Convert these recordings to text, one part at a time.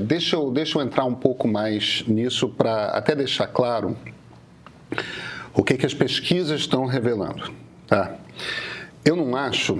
deixa eu entrar um pouco mais nisso para até deixar claro o que as pesquisas estão revelando. Tá? Eu não acho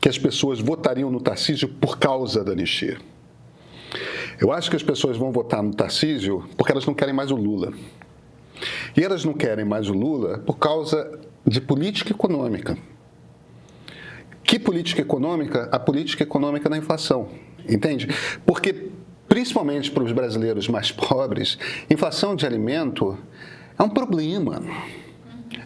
que as pessoas votariam no Tarcísio por causa da anistia. Eu acho que as pessoas vão votar no Tarcísio porque elas não querem mais o Lula. E elas não querem mais o Lula por causa de política econômica. Que política econômica? A política econômica da inflação, entende? Porque, principalmente para os brasileiros mais pobres, inflação de alimento é um problema.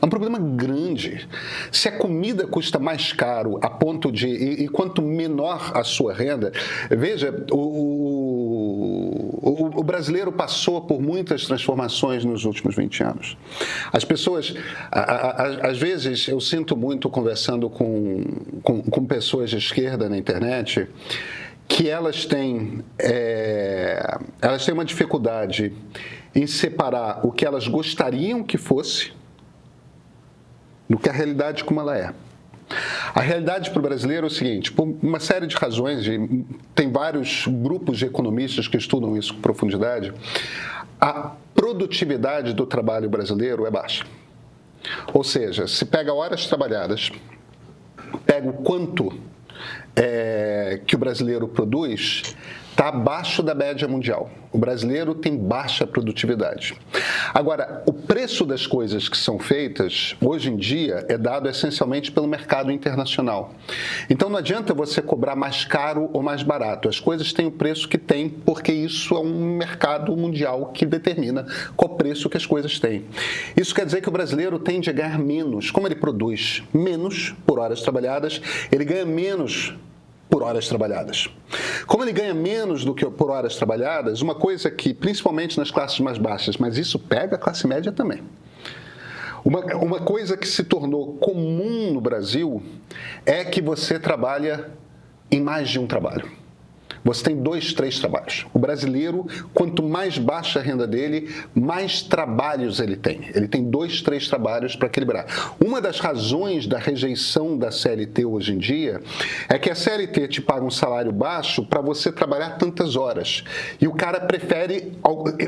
É um problema grande. Se a comida custa mais caro a ponto de... E quanto menor a sua renda... Veja, o brasileiro passou por muitas transformações nos últimos 20 anos. As pessoas... Às vezes, eu sinto muito conversando com pessoas de esquerda na internet que elas têm uma dificuldade em separar o que elas gostariam que fosse do que a realidade como ela é. A realidade para o brasileiro é o seguinte, por uma série de razões, tem vários grupos de economistas que estudam isso com profundidade, a produtividade do trabalho brasileiro é baixa. Ou seja, se pega horas trabalhadas, pega o quanto que o brasileiro produz, está abaixo da média mundial. O brasileiro tem baixa produtividade. Agora, o preço das coisas que são feitas, hoje em dia, é dado essencialmente pelo mercado internacional. Então, não adianta você cobrar mais caro ou mais barato. As coisas têm o preço que têm, porque isso é um mercado mundial que determina qual preço que as coisas têm. Isso quer dizer que o brasileiro tende a ganhar menos. Como ele produz menos por horas trabalhadas, ele ganha menos por horas trabalhadas. Como ele ganha menos do que por horas trabalhadas, uma coisa que, principalmente nas classes mais baixas, mas isso pega a classe média também. Uma coisa que se tornou comum no Brasil é que você trabalha em mais de um trabalho. Você tem 2, 3 trabalhos. O brasileiro, quanto mais baixa a renda dele, mais trabalhos ele tem. Ele tem 2, 3 trabalhos para equilibrar. Uma das razões da rejeição da CLT hoje em dia é que a CLT te paga um salário baixo para você trabalhar tantas horas. E o cara prefere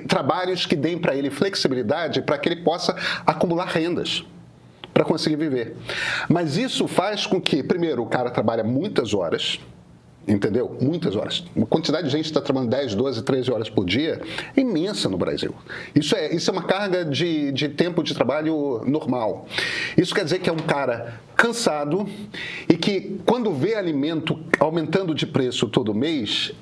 trabalhos que deem para ele flexibilidade para que ele possa acumular rendas para conseguir viver. Mas isso faz com que, primeiro, o cara trabalha muitas horas, entendeu? Muitas horas. Uma quantidade de gente que está trabalhando 10, 12, 13 horas por dia é imensa no Brasil. Isso é uma carga de tempo de trabalho normal. Isso quer dizer que é um cara cansado e que, quando vê alimento aumentando de preço todo mês,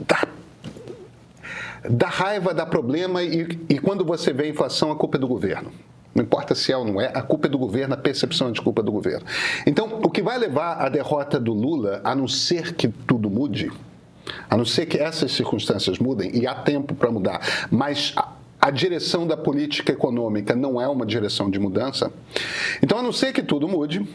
dá raiva, dá problema e quando você vê a inflação, a culpa é do governo. Não importa se é ou não é, a culpa é do governo, a percepção é de culpa do governo. Então, o que vai levar à derrota do Lula, a não ser que tudo mude, a não ser que essas circunstâncias mudem, e há tempo para mudar, mas a direção da política econômica não é uma direção de mudança, então, a não ser que tudo mude,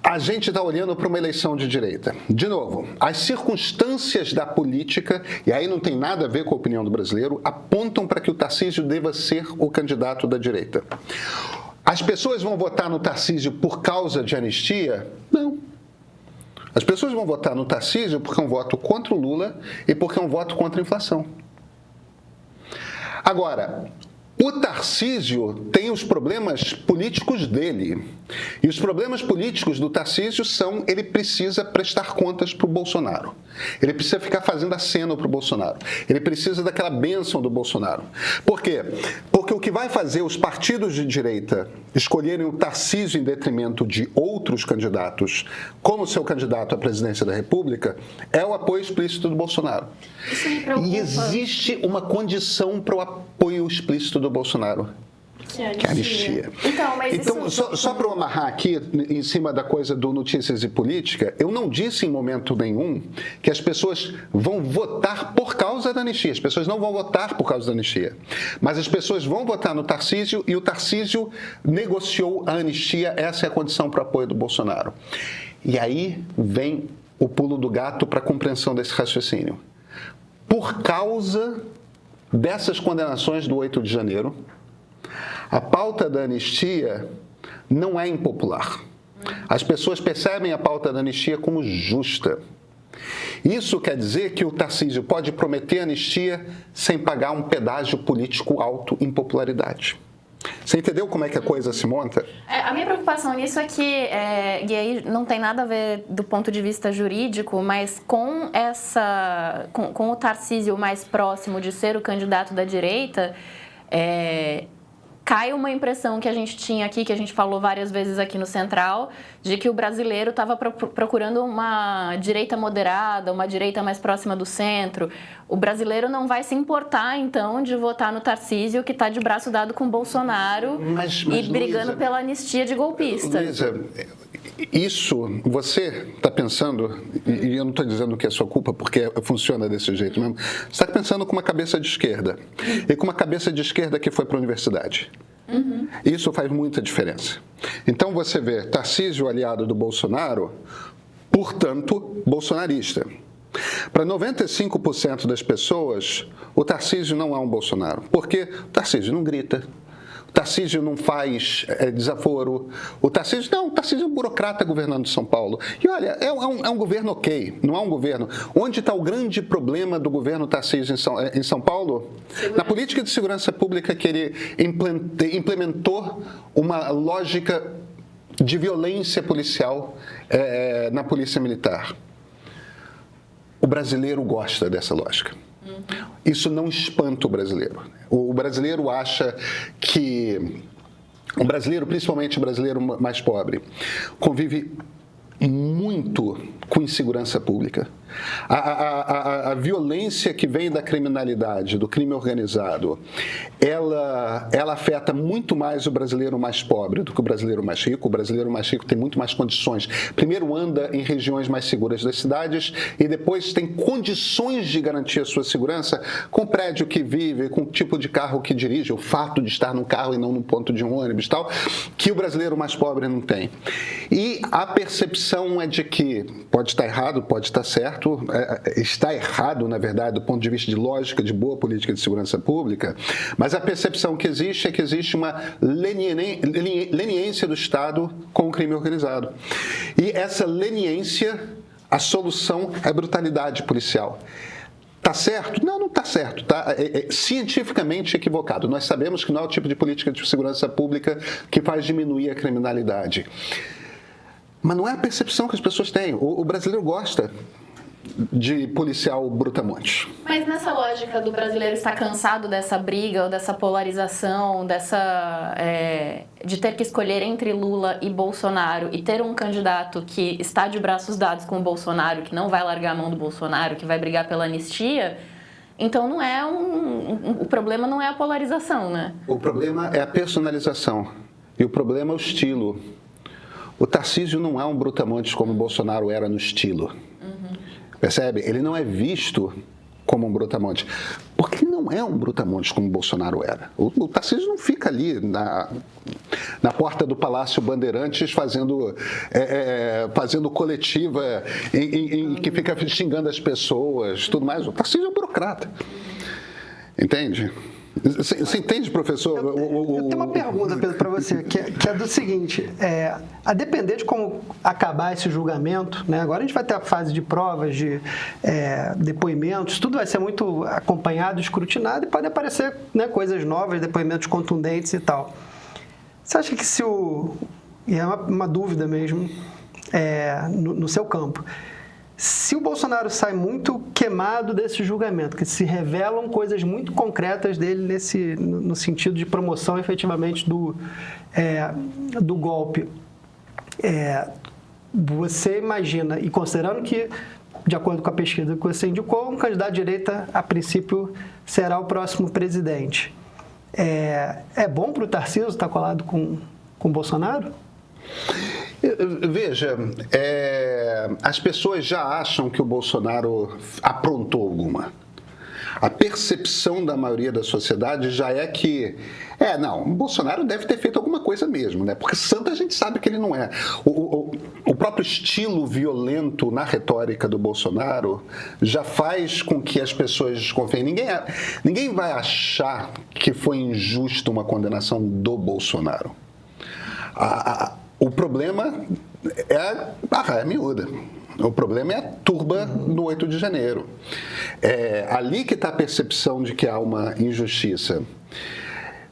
a gente está olhando para uma eleição de direita. De novo, as circunstâncias da política, e aí não tem nada a ver com a opinião do brasileiro, apontam para que o Tarcísio deva ser o candidato da direita. As pessoas vão votar no Tarcísio por causa de anistia? Não. As pessoas vão votar no Tarcísio porque é um voto contra o Lula e porque é um voto contra a inflação. Agora, o Tarcísio tem os problemas políticos dele. E os problemas políticos do Tarcísio são: ele precisa prestar contas para o Bolsonaro. Ele precisa ficar fazendo aceno para o Bolsonaro. Ele precisa daquela bênção do Bolsonaro. Por quê? Porque o que vai fazer os partidos de direita escolherem o Tarcísio em detrimento de outros candidatos como seu candidato à presidência da República é o apoio explícito do Bolsonaro. Isso me preocupa. E existe uma condição para o apoio explícito do Bolsonaro, que é a anistia. Então, só para eu amarrar aqui, em cima da coisa do Notícias e Política, eu não disse em momento nenhum que as pessoas vão votar por causa da anistia. As pessoas não vão votar por causa da anistia. Mas as pessoas vão votar no Tarcísio e o Tarcísio negociou a anistia. Essa é a condição para o apoio do Bolsonaro. E aí vem o pulo do gato para a compreensão desse raciocínio. Por causa dessas condenações do 8 de janeiro, a pauta da anistia não é impopular. As pessoas percebem a pauta da anistia como justa. Isso quer dizer que o Tarcísio pode prometer anistia sem pagar um pedágio político alto em popularidade. Você entendeu como é que a coisa se monta? A minha preocupação nisso é que, e aí não tem nada a ver do ponto de vista jurídico, mas com o Tarcísio mais próximo de ser o candidato da direita, cai uma impressão que a gente tinha aqui, que a gente falou várias vezes aqui no Central, de que o brasileiro estava procurando uma direita moderada, uma direita mais próxima do centro. O brasileiro não vai se importar, então, de votar no Tarcísio, que está de braço dado com o Bolsonaro e brigando Luísa, pela anistia de golpista. Luísa, isso, você está pensando, e eu não estou dizendo que é sua culpa, porque funciona desse jeito mesmo, você está pensando com uma cabeça de esquerda, e com uma cabeça de esquerda que foi para a universidade. Isso faz muita diferença. Então você vê Tarcísio aliado do Bolsonaro, portanto, bolsonarista. Para 95% das pessoas, o Tarcísio não é um Bolsonaro, porque o Tarcísio não grita. O Tarcísio não faz desaforo. O Tarcísio é um burocrata governando São Paulo. E olha, é um governo ok, não é um governo. Onde está o grande problema do governo Tarcísio em São Paulo? Na política de segurança pública que ele implementou uma lógica de violência policial na polícia militar. O brasileiro gosta dessa lógica. Isso não espanta o brasileiro. O brasileiro acha que... O brasileiro, principalmente o brasileiro mais pobre, convive muito com insegurança pública. A violência que vem da criminalidade, do crime organizado, ela afeta muito mais o brasileiro mais pobre do que o brasileiro mais rico. O brasileiro mais rico tem muito mais condições. Primeiro anda em regiões mais seguras das cidades e depois tem condições de garantir a sua segurança com o prédio que vive, com o tipo de carro que dirige, o fato de estar num carro e não num ponto de um ônibus e tal, que o brasileiro mais pobre não tem. E a percepção é de que pode estar errado, pode estar certo, está errado, na verdade, do ponto de vista de lógica, de boa política de segurança pública, mas a percepção que existe é que existe uma leniência do Estado com o crime organizado. E essa leniência, a solução é brutalidade policial. Está certo? Não está certo. Está cientificamente equivocado. Nós sabemos que não é o tipo de política de segurança pública que faz diminuir a criminalidade. Mas não é a percepção que as pessoas têm. O brasileiro gosta de policial brutamonte. Mas nessa lógica do brasileiro estar cansado dessa briga, ou dessa polarização, de ter que escolher entre Lula e Bolsonaro e ter um candidato que está de braços dados com o Bolsonaro, que não vai largar a mão do Bolsonaro, que vai brigar pela anistia, então não é o problema não é a polarização, né? O problema é a personalização e o problema é o estilo. O Tarcísio não é um brutamontes como o Bolsonaro era no estilo. Percebe? Ele não é visto como um brutamonte, porque ele não é um brutamonte como o Bolsonaro era. O Tarcísio não fica ali na porta do Palácio Bandeirantes fazendo coletiva em que fica xingando as pessoas, tudo mais. O Tarcísio é um burocrata. Entende? Você entende, professor? Eu tenho uma pergunta, Pedro, para você, que é do seguinte, a depender de como acabar esse julgamento, né, agora a gente vai ter a fase de provas, de depoimentos, tudo vai ser muito acompanhado, escrutinado e pode aparecer, né, coisas novas, depoimentos contundentes e tal. Você acha que e é uma dúvida mesmo, no seu campo, se o Bolsonaro sai muito queimado desse julgamento, que se revelam coisas muito concretas dele no sentido de promoção efetivamente do golpe, você imagina, e considerando que, de acordo com a pesquisa que você indicou, um candidato de direita, a princípio, será o próximo presidente. É bom para o Tarcísio estar colado com o Bolsonaro? Veja, as pessoas já acham que o Bolsonaro aprontou alguma. A percepção da maioria da sociedade já é que, o Bolsonaro deve ter feito alguma coisa mesmo, né? Porque santo a gente sabe que ele não é. O próprio estilo violento na retórica do Bolsonaro já faz com que as pessoas desconfiem. Ninguém vai achar que foi injusta uma condenação do Bolsonaro. O problema é a raia miúda. O problema é a turba no 8 de janeiro. É ali que está a percepção de que há uma injustiça.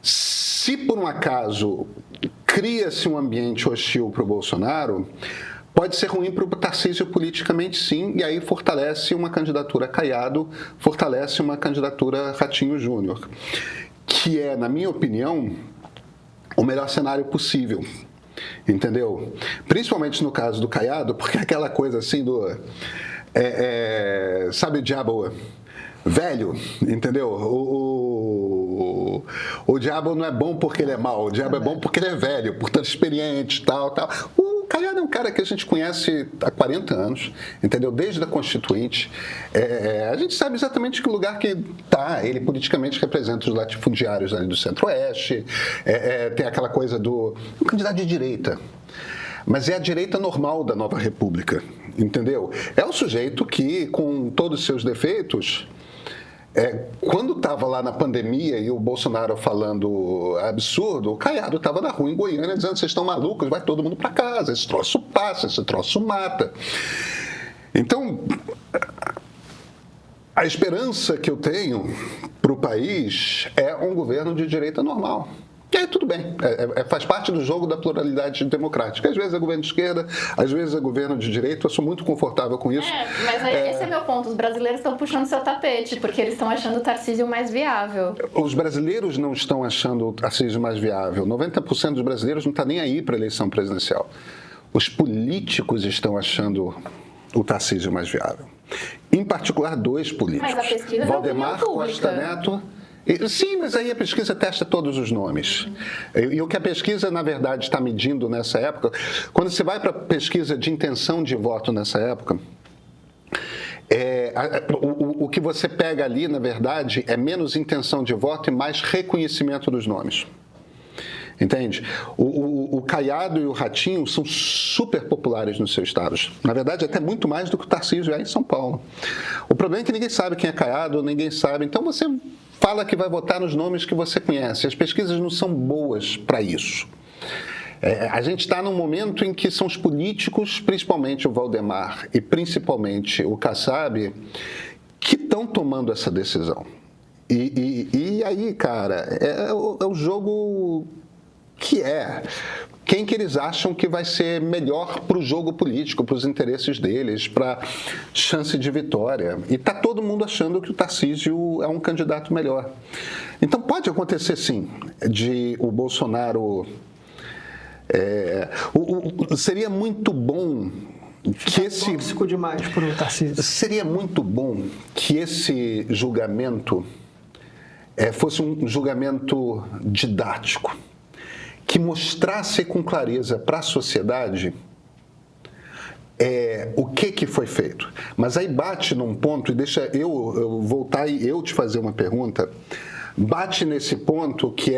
Se por um acaso cria-se um ambiente hostil para o Bolsonaro, pode ser ruim para o Tarcísio politicamente, sim, e aí fortalece uma candidatura Caiado, fortalece uma candidatura Ratinho Júnior, que é, na minha opinião, o melhor cenário possível. Entendeu? Principalmente no caso do Caiado, porque é aquela coisa assim do... sabe o diabo velho, entendeu? O diabo não é bom porque ele é mau, o diabo é bom porque ele é velho, portanto experiente, tal. O Caiado é um cara que a gente conhece há 40 anos, entendeu? Desde a Constituinte. A gente sabe exatamente que lugar que está. Ele politicamente representa os latifundiários ali do Centro-Oeste. Tem aquela coisa do... um candidato de direita. Mas é a direita normal da Nova República, entendeu? É o sujeito que, com todos os seus defeitos... quando estava lá na pandemia e o Bolsonaro falando absurdo, o Caiado estava na rua em Goiânia dizendo: vocês estão malucos, vai todo mundo para casa, esse troço passa, esse troço mata. Então, a esperança que eu tenho para o país é um governo de direita normal. E aí tudo bem, faz parte do jogo da pluralidade democrática. Às vezes é governo de esquerda, às vezes é governo de direita, eu sou muito confortável com isso. Mas esse é meu ponto, os brasileiros estão puxando seu tapete, porque eles estão achando o Tarcísio mais viável. Os brasileiros não estão achando o Tarcísio mais viável, 90% dos brasileiros não está nem aí para a eleição presidencial. Os políticos estão achando o Tarcísio mais viável. Em particular, dois políticos. Mas a pesquisa Valdemar Costa Neto... Sim, mas aí a pesquisa testa todos os nomes. E o que a pesquisa, na verdade, está medindo nessa época, quando você vai para a pesquisa de intenção de voto nessa época, o que você pega ali, na verdade, é menos intenção de voto e mais reconhecimento dos nomes. Entende? O Caiado e o Ratinho são super populares nos seus estados. Na verdade, até muito mais do que o Tarcísio é em São Paulo. O problema é que ninguém sabe quem é Caiado, ninguém sabe. Então você fala que vai votar nos nomes que você conhece. As pesquisas não são boas para isso. A gente está num momento em que são os políticos, principalmente o Valdemar e principalmente o Kassab, que estão tomando essa decisão. E aí, cara, é o jogo que é. Quem que eles acham que vai ser melhor para o jogo político, para os interesses deles, para chance de vitória. E está todo mundo achando que o Tarcísio é um candidato melhor. Então pode acontecer, sim, de o Bolsonaro... seria muito bom que esse... tóxico demais para o Tarcísio. Seria muito bom que esse julgamento fosse um julgamento didático, que mostrasse com clareza para a sociedade o que foi feito. Mas aí bate num ponto, e deixa eu voltar e eu te fazer uma pergunta, bate nesse ponto que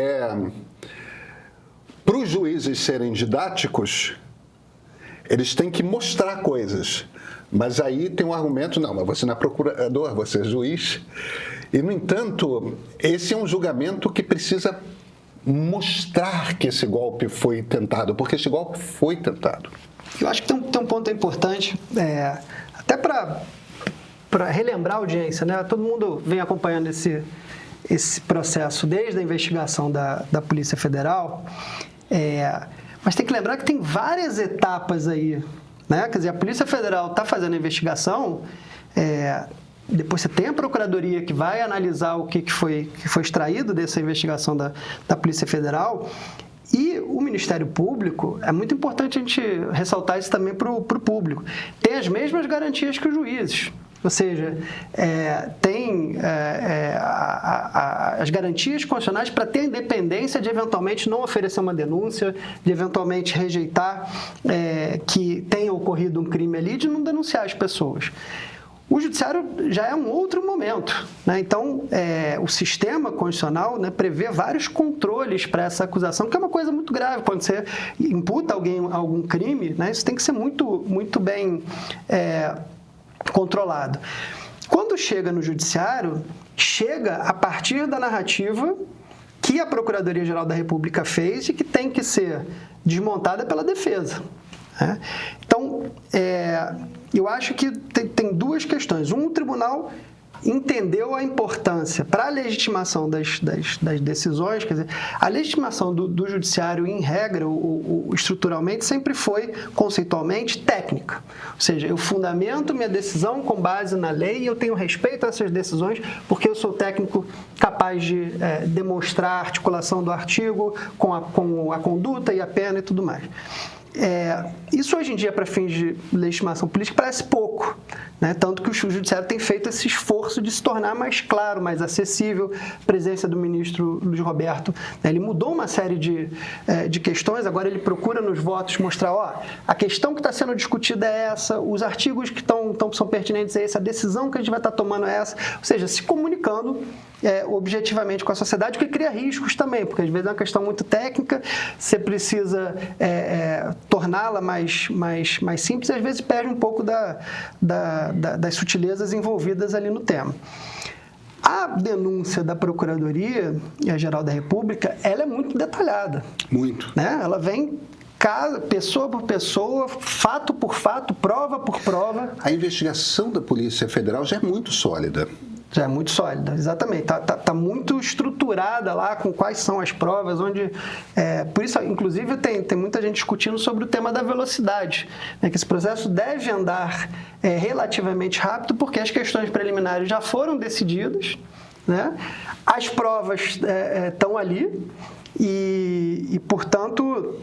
para os juízes serem didáticos, eles têm que mostrar coisas. Mas aí tem um argumento, não, mas você não é procurador, você é juiz. E, no entanto, esse é um julgamento que precisa mostrar que esse golpe foi tentado, porque esse golpe foi tentado. Eu acho que tem um ponto importante, até para relembrar a audiência, né? Todo mundo vem acompanhando esse processo desde a investigação da Polícia Federal, mas tem que lembrar que tem várias etapas aí, né? Quer dizer, a Polícia Federal está fazendo a investigação, depois você tem a Procuradoria que vai analisar o que foi extraído dessa investigação da Polícia Federal, e o Ministério Público, é muito importante a gente ressaltar isso também para o público, tem as mesmas garantias que os juízes. Ou seja, tem as garantias constitucionais para ter a independência de eventualmente não oferecer uma denúncia, de eventualmente rejeitar que tenha ocorrido um crime ali, de não denunciar as pessoas. O judiciário já é um outro momento, né? Então, o sistema constitucional, né, prevê vários controles para essa acusação, que é uma coisa muito grave. Quando você imputa algum crime, né, isso tem que ser muito, muito bem controlado. Quando chega no judiciário, chega a partir da narrativa que a Procuradoria-Geral da República fez e que tem que ser desmontada pela defesa. Né? Então, eu acho que tem duas questões. O tribunal entendeu a importância para a legitimação das decisões, quer dizer, a legitimação do judiciário, em regra, estruturalmente, sempre foi, conceitualmente, técnica. Ou seja, eu fundamento minha decisão com base na lei e eu tenho respeito a essas decisões porque eu sou técnico capaz de demonstrar a articulação do artigo com a conduta e a pena e tudo mais. Isso hoje em dia, para fins de legitimação política, parece pouco, né? Tanto que o judiciário tem feito esse esforço de se tornar mais claro, mais acessível. A presença do ministro Luiz Roberto, né? Ele mudou uma série de questões, agora ele procura nos votos mostrar, a questão que está sendo discutida é essa, os artigos que são pertinentes a esse, a decisão que a gente vai estar tomando é essa, ou seja, se comunicando objetivamente com a sociedade, o que cria riscos também, porque às vezes é uma questão muito técnica, você precisa torná-la mais simples e às vezes perde um pouco das sutilezas envolvidas ali no tema. A denúncia da Procuradoria-Geral da República, ela é muito detalhada. Muito. Né? Ela vem pessoa por pessoa, fato por fato, prova por prova. A investigação da Polícia Federal já é muito sólida. Já é muito sólida, exatamente. Tá muito estruturada lá com quais são as provas, onde... por isso, inclusive, tem muita gente discutindo sobre o tema da velocidade, né, que esse processo deve andar relativamente rápido, porque as questões preliminares já foram decididas, né? As provas estão ali e, portanto...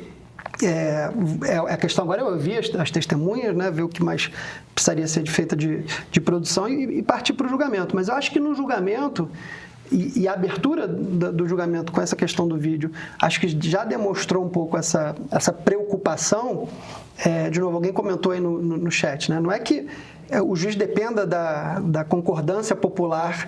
a questão agora é ouvir as testemunhas, né, ver o que mais precisaria ser feita de produção e partir para o julgamento. Mas eu acho que no julgamento e a abertura do julgamento com essa questão do vídeo, acho que já demonstrou um pouco essa preocupação. De novo, alguém comentou aí no chat, né? Não é que o juiz dependa da concordância popular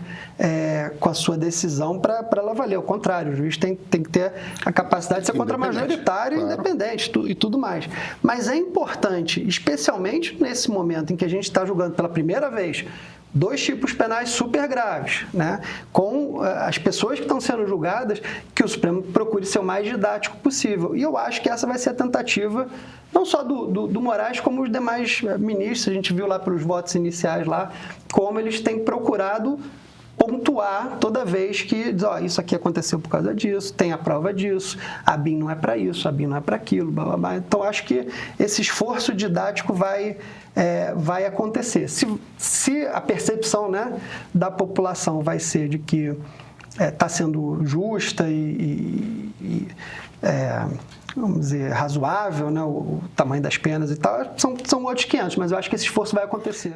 com a sua decisão para ela valer. Ao contrário, o juiz tem que ter a capacidade de ser contra-majoritário, claro, independente e tudo mais. Mas é importante, especialmente nesse momento em que a gente está julgando pela primeira vez 2 tipos penais super graves, né? Com as pessoas que estão sendo julgadas, que o Supremo procure ser o mais didático possível. E eu acho que essa vai ser a tentativa, não só do Moraes, como os demais ministros. A gente viu lá pelos votos iniciais lá, como eles têm procurado pontuar toda vez que diz, isso aqui aconteceu por causa disso, tem a prova disso, a BIM não é para isso, a BIM não é para aquilo, blá, blá, blá. Então, acho que esse esforço didático vai acontecer. Se a percepção, né, da população vai ser de que está sendo justa e vamos dizer, razoável, né, o tamanho das penas e tal, são outros 500, mas eu acho que esse esforço vai acontecer.